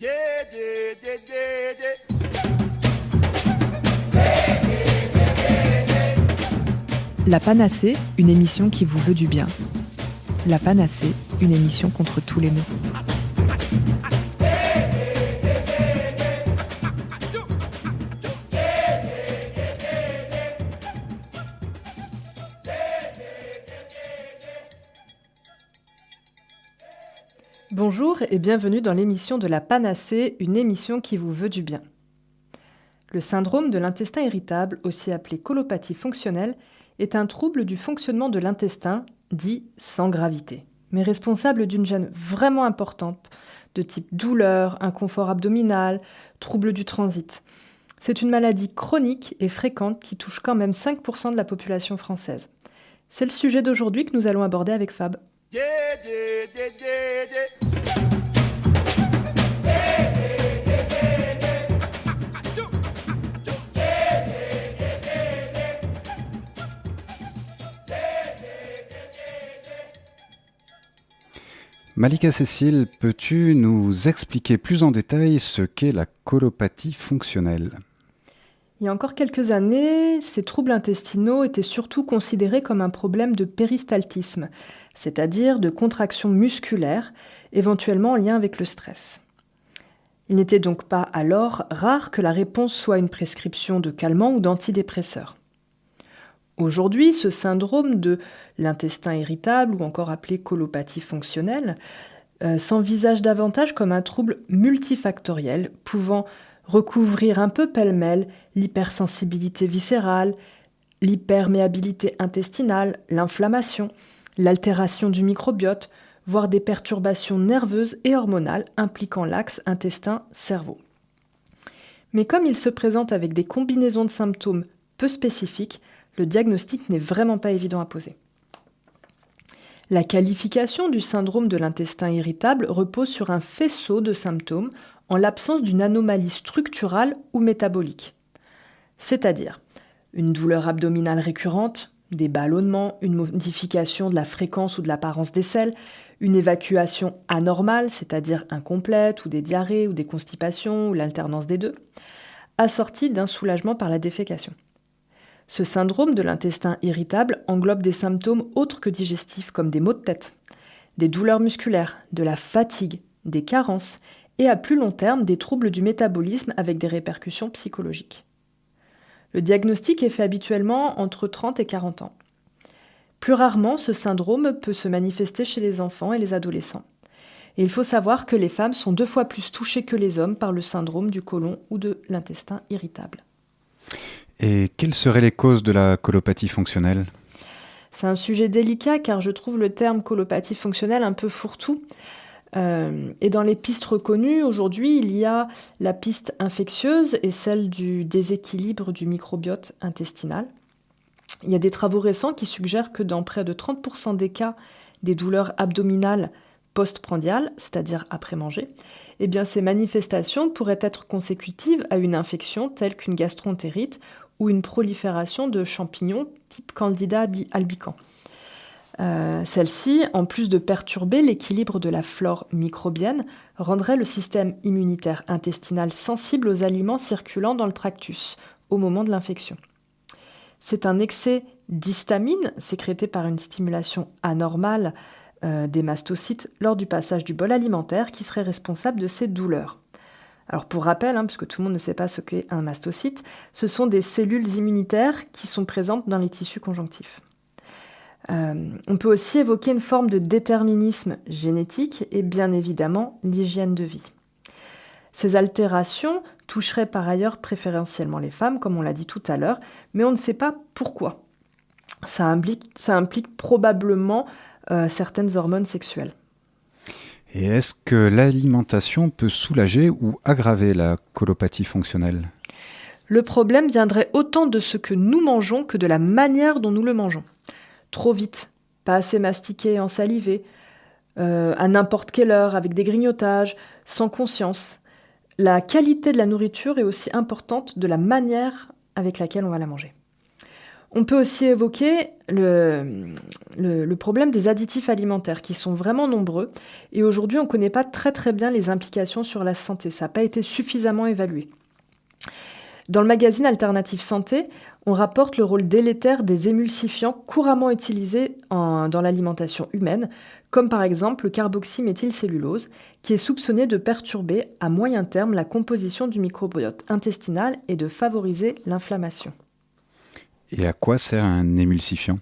La Panacée, une émission qui vous veut du bien. La Panacée, une émission contre tous les maux. Bonjour et bienvenue dans l'émission de La Panacée, une émission qui vous veut du bien. Le syndrome de l'intestin irritable, aussi appelé colopathie fonctionnelle, est un trouble du fonctionnement de l'intestin, dit sans gravité, mais responsable d'une gêne vraiment importante, de type douleur, inconfort abdominal, trouble du transit. C'est une maladie chronique et fréquente qui touche quand même 5% de la population française. C'est le sujet d'aujourd'hui que nous allons aborder avec Fab. Malika Cécile, peux-tu nous expliquer plus en détail ce qu'est la colopathie fonctionnelle ? Il y a encore quelques années, ces troubles intestinaux étaient surtout considérés comme un problème de péristaltisme, c'est-à-dire de contraction musculaire, éventuellement en lien avec le stress. Il n'était donc pas alors rare que la réponse soit une prescription de calmants ou d'antidépresseurs. Aujourd'hui, ce syndrome de l'intestin irritable, ou encore appelé colopathie fonctionnelle, s'envisage davantage comme un trouble multifactoriel, pouvant recouvrir un peu pêle-mêle l'hypersensibilité viscérale, l'hyperméabilité intestinale, l'inflammation, l'altération du microbiote, voire des perturbations nerveuses et hormonales impliquant l'axe intestin-cerveau. Mais comme il se présente avec des combinaisons de symptômes peu spécifiques, le diagnostic n'est vraiment pas évident à poser. La qualification du syndrome de l'intestin irritable repose sur un faisceau de symptômes en l'absence d'une anomalie structurale ou métabolique. C'est-à-dire une douleur abdominale récurrente, des ballonnements, une modification de la fréquence ou de l'apparence des selles, une évacuation anormale, c'est-à-dire incomplète, ou des diarrhées, ou des constipations, ou l'alternance des deux, assortie d'un soulagement par la défécation. Ce syndrome de l'intestin irritable englobe des symptômes autres que digestifs comme des maux de tête, des douleurs musculaires, de la fatigue, des carences et à plus long terme des troubles du métabolisme avec des répercussions psychologiques. Le diagnostic est fait habituellement entre 30 et 40 ans. Plus rarement, ce syndrome peut se manifester chez les enfants et les adolescents. Et il faut savoir que les femmes sont 2 fois plus touchées que les hommes par le syndrome du côlon ou de l'intestin irritable. Et quelles seraient les causes de la colopathie fonctionnelle ? C'est un sujet délicat car je trouve le terme colopathie fonctionnelle un peu fourre-tout. Et dans les pistes reconnues, aujourd'hui, il y a la piste infectieuse et celle du déséquilibre du microbiote intestinal. Il y a des travaux récents qui suggèrent que dans près de 30% des cas des douleurs abdominales postprandiales, c'est-à-dire après manger, eh bien ces manifestations pourraient être consécutives à une infection telle qu'une gastroentérite ou une prolifération de champignons type Candida albicans. Celle-ci, en plus de perturber l'équilibre de la flore microbienne, rendrait le système immunitaire intestinal sensible aux aliments circulant dans le tractus au moment de l'infection. C'est un excès d'histamine sécrété par une stimulation anormale des mastocytes lors du passage du bol alimentaire qui serait responsable de ces douleurs. Alors pour rappel, parce que tout le monde ne sait pas ce qu'est un mastocyte, ce sont des cellules immunitaires qui sont présentes dans les tissus conjonctifs. On peut aussi évoquer une forme de déterminisme génétique et bien évidemment l'hygiène de vie. Ces altérations toucheraient par ailleurs préférentiellement les femmes, comme on l'a dit tout à l'heure, mais on ne sait pas pourquoi. Ça implique probablement certaines hormones sexuelles. Et est-ce que l'alimentation peut soulager ou aggraver la colopathie fonctionnelle ? Le problème viendrait autant de ce que nous mangeons que de la manière dont nous le mangeons. Trop vite, pas assez mastiqué et ensalivé, à n'importe quelle heure, avec des grignotages, sans conscience. La qualité de la nourriture est aussi importante de la manière avec laquelle on va la manger. On peut aussi évoquer le problème des additifs alimentaires qui sont vraiment nombreux et aujourd'hui on ne connaît pas très très bien les implications sur la santé, ça n'a pas été suffisamment évalué. Dans le magazine Alternative Santé, on rapporte le rôle délétère des émulsifiants couramment utilisés dans l'alimentation humaine, comme par exemple le carboxyméthylcellulose, qui est soupçonné de perturber à moyen terme la composition du microbiote intestinal et de favoriser l'inflammation. Et à quoi sert un émulsifiant ?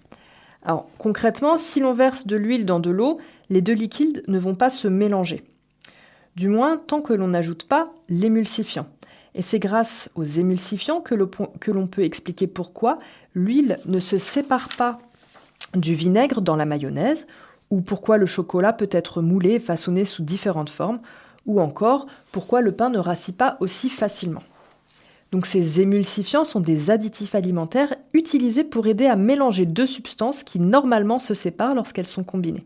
Alors concrètement, si l'on verse de l'huile dans de l'eau, les deux liquides ne vont pas se mélanger. Du moins, tant que l'on n'ajoute pas l'émulsifiant. Et c'est grâce aux émulsifiants que l'on peut expliquer pourquoi l'huile ne se sépare pas du vinaigre dans la mayonnaise, ou pourquoi le chocolat peut être moulé et façonné sous différentes formes, ou encore pourquoi le pain ne rassit pas aussi facilement. Donc ces émulsifiants sont des additifs alimentaires utilisés pour aider à mélanger deux substances qui normalement se séparent lorsqu'elles sont combinées.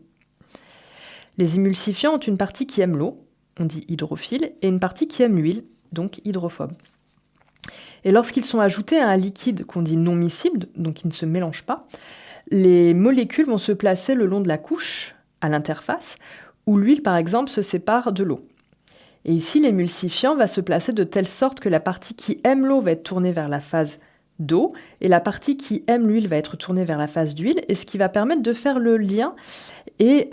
Les émulsifiants ont une partie qui aime l'eau, on dit hydrophile, et une partie qui aime l'huile, donc hydrophobe. Et lorsqu'ils sont ajoutés à un liquide qu'on dit non miscible, donc qui ne se mélange pas, les molécules vont se placer le long de la couche, à l'interface, où l'huile par exemple se sépare de l'eau. Et ici, l'émulsifiant va se placer de telle sorte que la partie qui aime l'eau va être tournée vers la phase d'eau et la partie qui aime l'huile va être tournée vers la phase d'huile, et ce qui va permettre de faire le lien et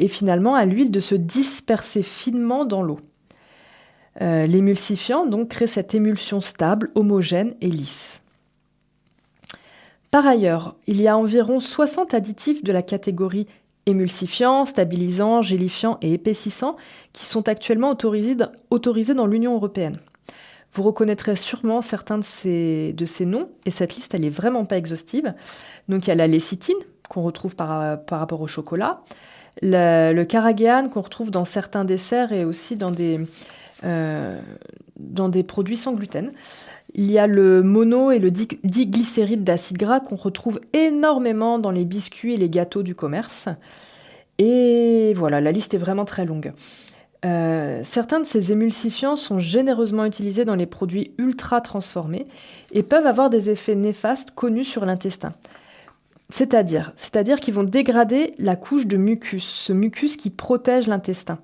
finalement à l'huile de se disperser finement dans l'eau. L'émulsifiant donc crée cette émulsion stable, homogène et lisse. Par ailleurs, il y a environ 60 additifs de la catégorie émulsifiants, stabilisants, gélifiants et épaississants qui sont actuellement autorisés dans l'Union européenne. Vous reconnaîtrez sûrement certains de ces noms, et cette liste elle est vraiment pas exhaustive. Donc il y a la lécithine qu'on retrouve par rapport au chocolat, le carragéane qu'on retrouve dans certains desserts et aussi dans des produits sans gluten. Il y a le mono et le diglycéride d'acide gras qu'on retrouve énormément dans les biscuits et les gâteaux du commerce. Et voilà, la liste est vraiment très longue. Certains de ces émulsifiants sont généreusement utilisés dans les produits ultra transformés et peuvent avoir des effets néfastes connus sur l'intestin. C'est-à-dire qu'ils vont dégrader la couche de mucus, ce mucus qui protège l'intestin.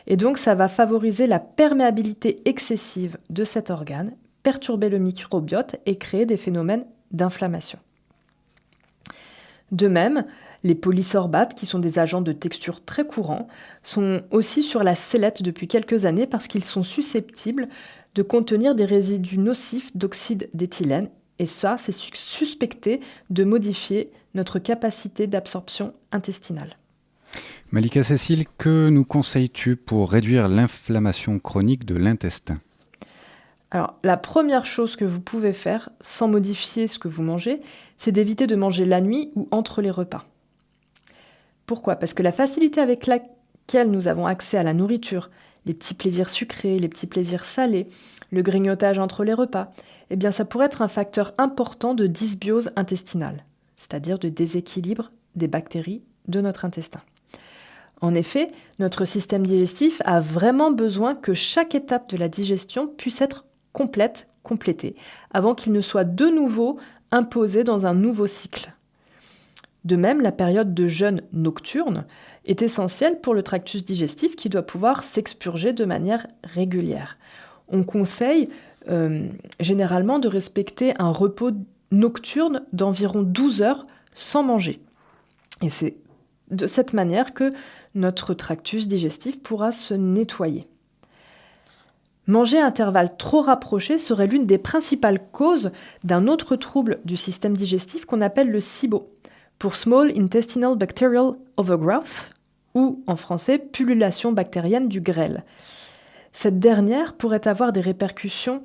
Et donc, ça va favoriser la perméabilité excessive de cet organe, perturber le microbiote et créer des phénomènes d'inflammation. De même, les polysorbates, qui sont des agents de texture très courants, sont aussi sur la sellette depuis quelques années parce qu'ils sont susceptibles de contenir des résidus nocifs d'oxyde d'éthylène, et ça, c'est suspecté de modifier notre capacité d'absorption intestinale. Malika Cécile, que nous conseilles-tu pour réduire l'inflammation chronique de l'intestin ? Alors, la première chose que vous pouvez faire, sans modifier ce que vous mangez, c'est d'éviter de manger la nuit ou entre les repas. Pourquoi ? Parce que la facilité avec laquelle nous avons accès à la nourriture, les petits plaisirs sucrés, les petits plaisirs salés, le grignotage entre les repas, eh bien ça pourrait être un facteur important de dysbiose intestinale, c'est-à-dire de déséquilibre des bactéries de notre intestin. En effet, notre système digestif a vraiment besoin que chaque étape de la digestion puisse être complétée, avant qu'il ne soit de nouveau imposé dans un nouveau cycle. De même, la période de jeûne nocturne est essentielle pour le tractus digestif qui doit pouvoir s'expurger de manière régulière. On conseille généralement de respecter un repos nocturne d'environ 12 heures sans manger. Et c'est de cette manière que notre tractus digestif pourra se nettoyer. Manger à intervalles trop rapprochés serait l'une des principales causes d'un autre trouble du système digestif qu'on appelle le SIBO, pour Small Intestinal Bacterial Overgrowth, ou en français, pullulation bactérienne du grêle. Cette dernière pourrait avoir des répercussions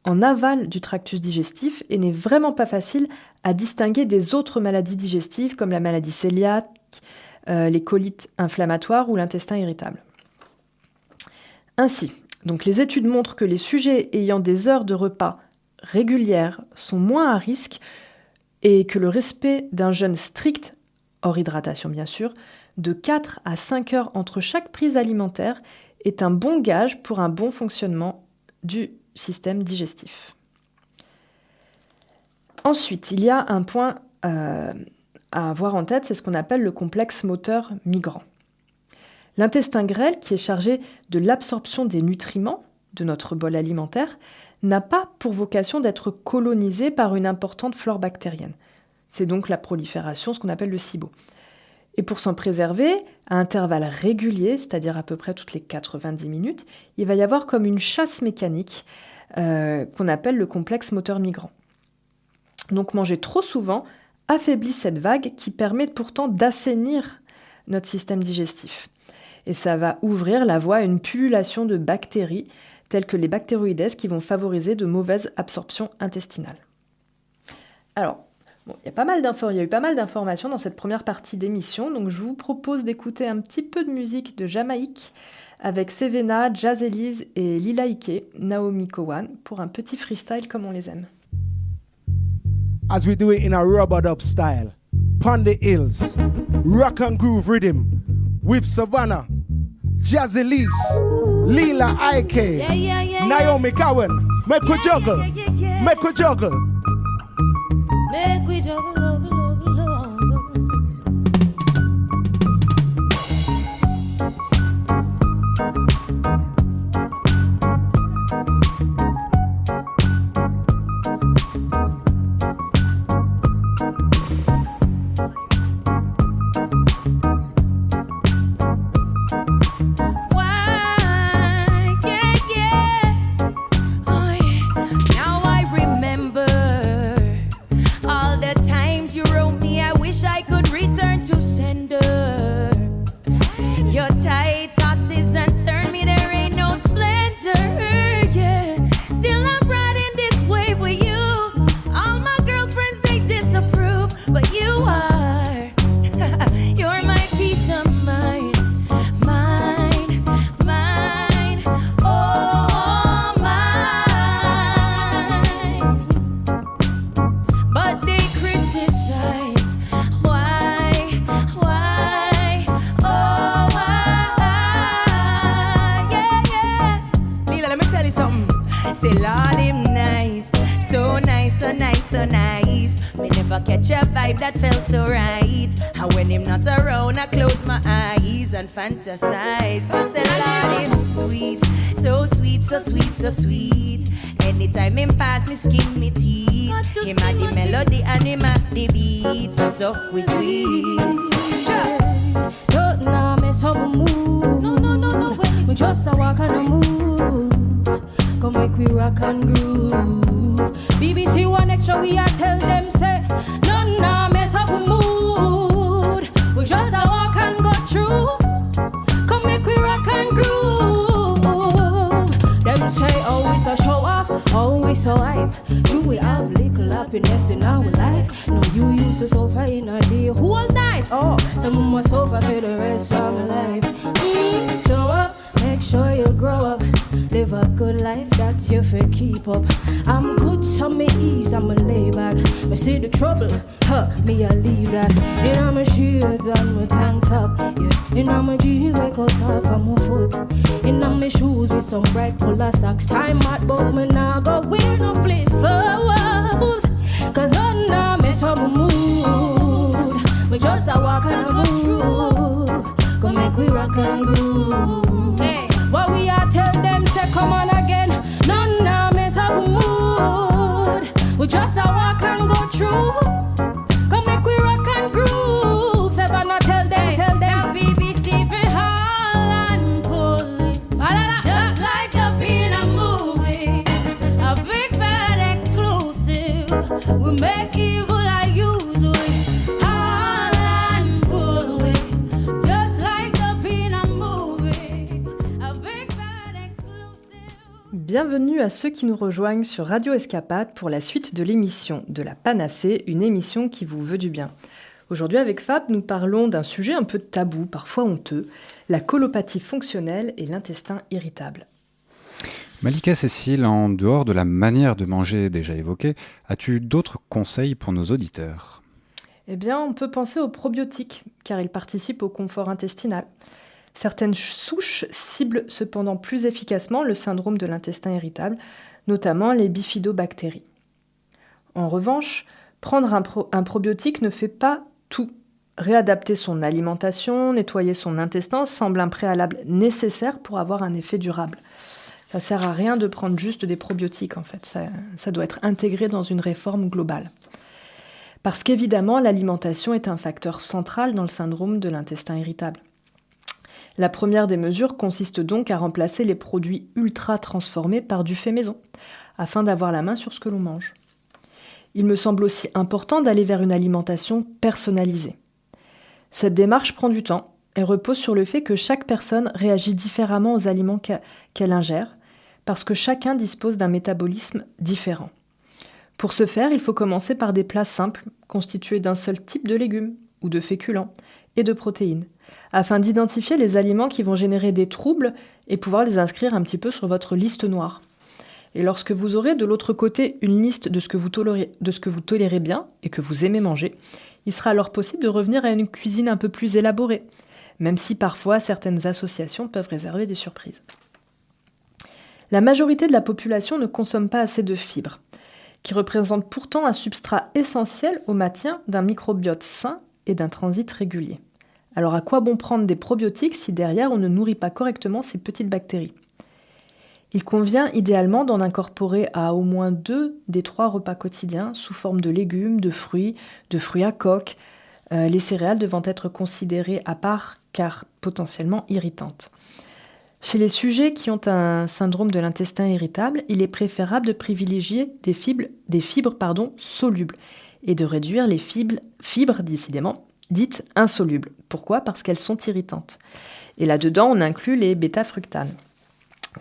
en aval du tractus digestif et n'est vraiment pas facile à distinguer des autres maladies digestives comme la maladie cœliaque, les colites inflammatoires ou l'intestin irritable. Ainsi, donc les études montrent que les sujets ayant des heures de repas régulières sont moins à risque et que le respect d'un jeûne strict, hors hydratation bien sûr, de 4 à 5 heures entre chaque prise alimentaire est un bon gage pour un bon fonctionnement du système digestif. Ensuite, il y a un point à avoir en tête, c'est ce qu'on appelle le complexe moteur migrant. L'intestin grêle, qui est chargé de l'absorption des nutriments de notre bol alimentaire, n'a pas pour vocation d'être colonisé par une importante flore bactérienne. C'est donc la prolifération, ce qu'on appelle le SIBO. Et pour s'en préserver, à intervalles réguliers, c'est-à-dire à peu près toutes les 90 minutes, il va y avoir comme une chasse mécanique qu'on appelle le complexe moteur migrant. Donc manger trop souvent affaiblit cette vague qui permet pourtant d'assainir notre système digestif. Et ça va ouvrir la voie à une pullulation de bactéries telles que les bactéroïdèses qui vont favoriser de mauvaises absorptions intestinales. Alors, il y a eu pas mal d'informations dans cette première partie d'émission, donc je vous propose d'écouter un petit peu de musique de Jamaïque avec Sevena, Jazz Elise et Lila Ike, Naomi Cowan, pour un petit freestyle comme on les aime. As we do it in a rub-a-dub style, pon the hills, rock and groove rhythm, with Savannah, Jazz Elise, Lila Ike, Naomi Cowan, make we juggle, make we juggle. Make we juggle, juggle, juggle, juggle. Fantasize, but say Lord, him sweet, so sweet, so sweet, so sweet. Anytime him pass me skin, me teeth. Him had the melody and him had the beat, so we tweet. Don't know mess up a move. No. We just a walk and a move. Come make we rock and groove. BBC One Extra, we a tell them say, no mess up a mood. We just a walk and go through. Make we rock and groove. Them say always a show off, always so hype. Do we have little happiness in our life? No, you used to suffer in a day whole night. Oh, some must suffer for the rest of my life. Show up, make sure you grow up. Live a good life, that's your for keep up. I'm good, so me ease, I'ma lay back. Me see the trouble, me I leave that. In my shoes and my tank top, yeah. In my jeans I cut off on my foot. In my shoes with some bright color socks. Time out, but me now go wear no flip flops. Cause none of mess up my mood. Me just a walk and a move. Go make we rock and groove. Hey, what we are tell them say come on again. None of mess up my mood. We just a walk and go through. Come make we rock and groove. Savannah tell them, tell them. BBC for Holland pulling. Just like up in a movie. A big bad exclusive. We make evil like usual. Holland pulling. Just like up in a movie. A big bad exclusive. Bienvenue à ceux qui nous rejoignent sur Radio Escapade pour la suite de l'émission de la Panacée, une émission qui vous veut du bien. Aujourd'hui avec Fab, nous parlons d'un sujet un peu tabou, parfois honteux, la colopathie fonctionnelle et l'intestin irritable. Malika Cécile, en dehors de la manière de manger déjà évoquée, as-tu d'autres conseils pour nos auditeurs ? Eh bien, on peut penser aux probiotiques, car ils participent au confort intestinal. Certaines souches ciblent cependant plus efficacement le syndrome de l'intestin irritable, notamment les bifidobactéries. En revanche, Prendre un probiotique ne fait pas tout. Réadapter son alimentation, nettoyer son intestin semble un préalable nécessaire pour avoir un effet durable. Ça sert à rien de prendre juste des probiotiques en fait, ça doit être intégré dans une réforme globale. Parce qu'évidemment, l'alimentation est un facteur central dans le syndrome de l'intestin irritable. La première des mesures consiste donc à remplacer les produits ultra transformés par du fait maison, afin d'avoir la main sur ce que l'on mange. Il me semble aussi important d'aller vers une alimentation personnalisée. Cette démarche prend du temps et repose sur le fait que chaque personne réagit différemment aux aliments qu'elle ingère, parce que chacun dispose d'un métabolisme différent. Pour ce faire, il faut commencer par des plats simples, constitués d'un seul type de légumes ou de féculents et de protéines, afin d'identifier les aliments qui vont générer des troubles et pouvoir les inscrire un petit peu sur votre liste noire. Et lorsque vous aurez de l'autre côté une liste de ce que vous tolérez bien et que vous aimez manger, il sera alors possible de revenir à une cuisine un peu plus élaborée, même si parfois certaines associations peuvent réserver des surprises. La majorité de la population ne consomme pas assez de fibres, qui représentent pourtant un substrat essentiel au maintien d'un microbiote sain et d'un transit régulier. Alors à quoi bon prendre des probiotiques si derrière on ne nourrit pas correctement ces petites bactéries ? Il convient idéalement d'en incorporer à au moins 2 des 3 repas quotidiens sous forme de légumes, de fruits à coque, les céréales devant être considérées à part car potentiellement irritantes. Chez les sujets qui ont un syndrome de l'intestin irritable, il est préférable de privilégier des fibres solubles et de réduire les fibres décidément dites insolubles. Pourquoi ? Parce qu'elles sont irritantes. Et là-dedans, on inclut les bêta-fructanes,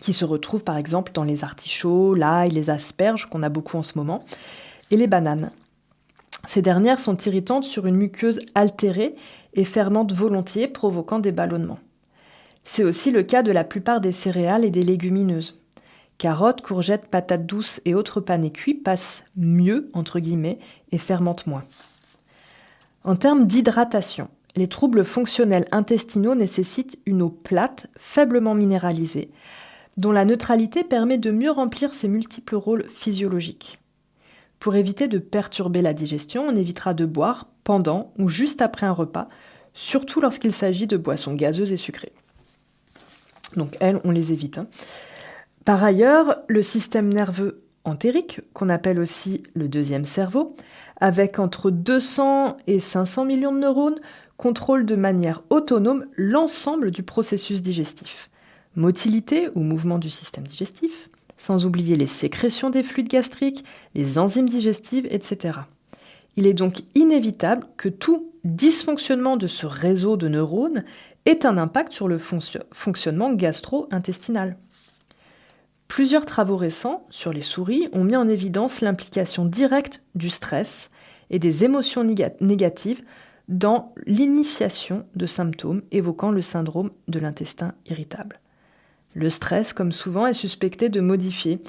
qui se retrouvent par exemple dans les artichauts, l'ail, les asperges, qu'on a beaucoup en ce moment, et les bananes. Ces dernières sont irritantes sur une muqueuse altérée et fermentent volontiers, provoquant des ballonnements. C'est aussi le cas de la plupart des céréales et des légumineuses. Carottes, courgettes, patates douces et autres panés cuits passent mieux, entre guillemets, et fermentent moins. En termes d'hydratation, les troubles fonctionnels intestinaux nécessitent une eau plate, faiblement minéralisée, dont la neutralité permet de mieux remplir ses multiples rôles physiologiques. Pour éviter de perturber la digestion, on évitera de boire pendant ou juste après un repas, surtout lorsqu'il s'agit de boissons gazeuses et sucrées. Donc elles, on les évite. Par ailleurs, le système nerveux entérique, qu'on appelle aussi le deuxième cerveau, avec entre 200 et 500 millions de neurones, contrôle de manière autonome l'ensemble du processus digestif. Motilité ou mouvement du système digestif, sans oublier les sécrétions des fluides gastriques, les enzymes digestives, etc. Il est donc inévitable que tout dysfonctionnement de ce réseau de neurones ait un impact sur le fonctionnement gastro-intestinal. Plusieurs travaux récents sur les souris ont mis en évidence l'implication directe du stress et des émotions négatives dans l'initiation de symptômes évoquant le syndrome de l'intestin irritable. Le stress, comme souvent, est suspecté de modifier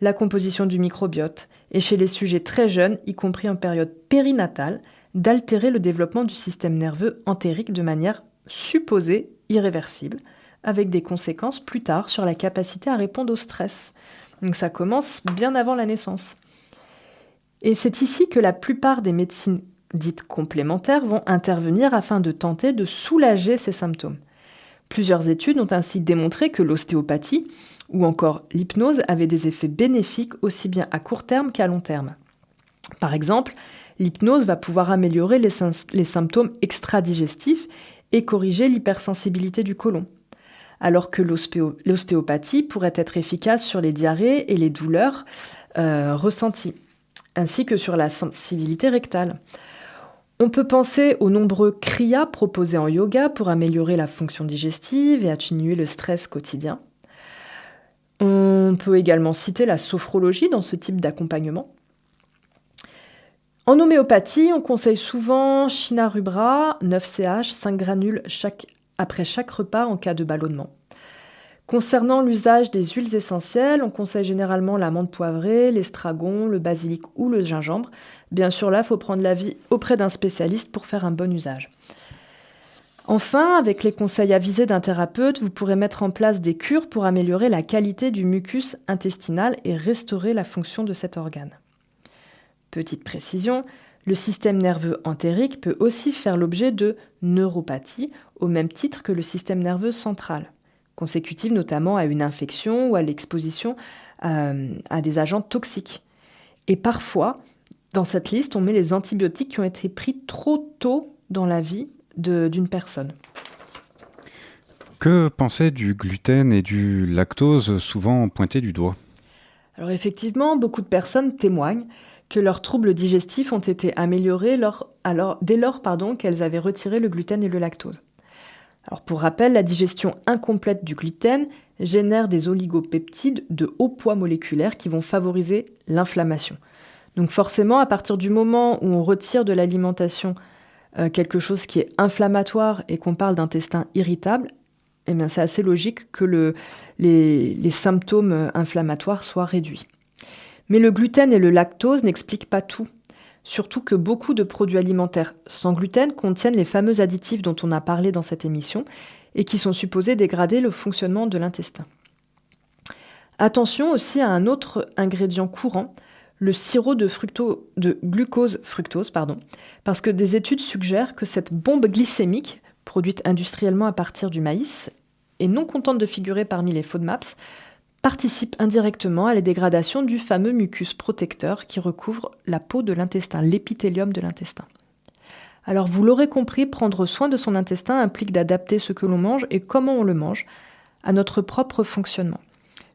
la composition du microbiote et chez les sujets très jeunes, y compris en période périnatale, d'altérer le développement du système nerveux entérique de manière supposée irréversible, avec des conséquences plus tard sur la capacité à répondre au stress. Donc ça commence bien avant la naissance. Et c'est ici que la plupart des médecines dites complémentaires vont intervenir afin de tenter de soulager ces symptômes. Plusieurs études ont ainsi démontré que l'ostéopathie ou encore l'hypnose avaient des effets bénéfiques aussi bien à court terme qu'à long terme. Par exemple, l'hypnose va pouvoir améliorer les symptômes extradigestifs et corriger l'hypersensibilité du côlon, alors que l'ostéopathie pourrait être efficace sur les diarrhées et les douleurs ressenties, ainsi que sur la sensibilité rectale. On peut penser aux nombreux kriyas proposés en yoga pour améliorer la fonction digestive et atténuer le stress quotidien. On peut également citer la sophrologie dans ce type d'accompagnement. En homéopathie, on conseille souvent Shina rubra, 9CH, 5 granules après chaque repas en cas de ballonnement. Concernant l'usage des huiles essentielles, on conseille généralement la menthe poivrée, l'estragon, le basilic ou le gingembre. Bien sûr, là, il faut prendre l'avis auprès d'un spécialiste pour faire un bon usage. Enfin, avec les conseils avisés d'un thérapeute, vous pourrez mettre en place des cures pour améliorer la qualité du mucus intestinal et restaurer la fonction de cet organe. Petite précision, Le système nerveux entérique peut aussi faire l'objet de neuropathie, au même titre que le système nerveux central, consécutive notamment à une infection ou à l'exposition à des agents toxiques. Et parfois, dans cette liste, on met les antibiotiques qui ont été pris trop tôt dans la vie d'une personne. Que penser du gluten et du lactose, souvent pointés du doigt ? Alors effectivement, beaucoup de personnes témoignent que leurs troubles digestifs ont été améliorés dès lors qu'elles avaient retiré le gluten et le lactose. Alors pour rappel, la digestion incomplète du gluten génère des oligopeptides de haut poids moléculaire qui vont favoriser l'inflammation. Donc forcément, à partir du moment où on retire de l'alimentation quelque chose qui est inflammatoire et qu'on parle d'intestin irritable, eh bien c'est assez logique que les symptômes inflammatoires soient réduits. Mais le gluten et le lactose n'expliquent pas tout. Surtout que beaucoup de produits alimentaires sans gluten contiennent les fameux additifs dont on a parlé dans cette émission et qui sont supposés dégrader le fonctionnement de l'intestin. Attention aussi à un autre ingrédient courant, le sirop de glucose-fructose, parce que des études suggèrent que cette bombe glycémique, produite industriellement à partir du maïs, et non contente de figurer parmi les FODMAPs, participe indirectement à la dégradation du fameux mucus protecteur qui recouvre la peau de l'intestin, l'épithélium de l'intestin. Alors vous l'aurez compris, prendre soin de son intestin implique d'adapter ce que l'on mange et comment on le mange à notre propre fonctionnement.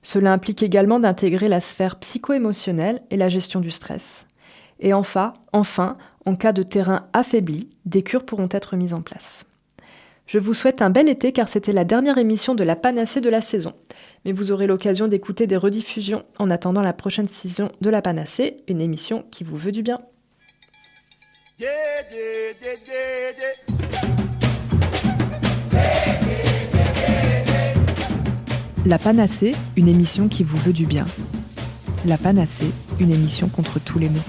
Cela implique également d'intégrer la sphère psycho-émotionnelle et la gestion du stress. Et enfin, en cas de terrain affaibli, des cures pourront être mises en place. Je vous souhaite un bel été car c'était la dernière émission de la Panacée de la saison. Mais vous aurez l'occasion d'écouter des rediffusions en attendant la prochaine saison de la Panacée, une émission qui vous veut du bien. La Panacée, une émission qui vous veut du bien. La Panacée, une émission contre tous les maux.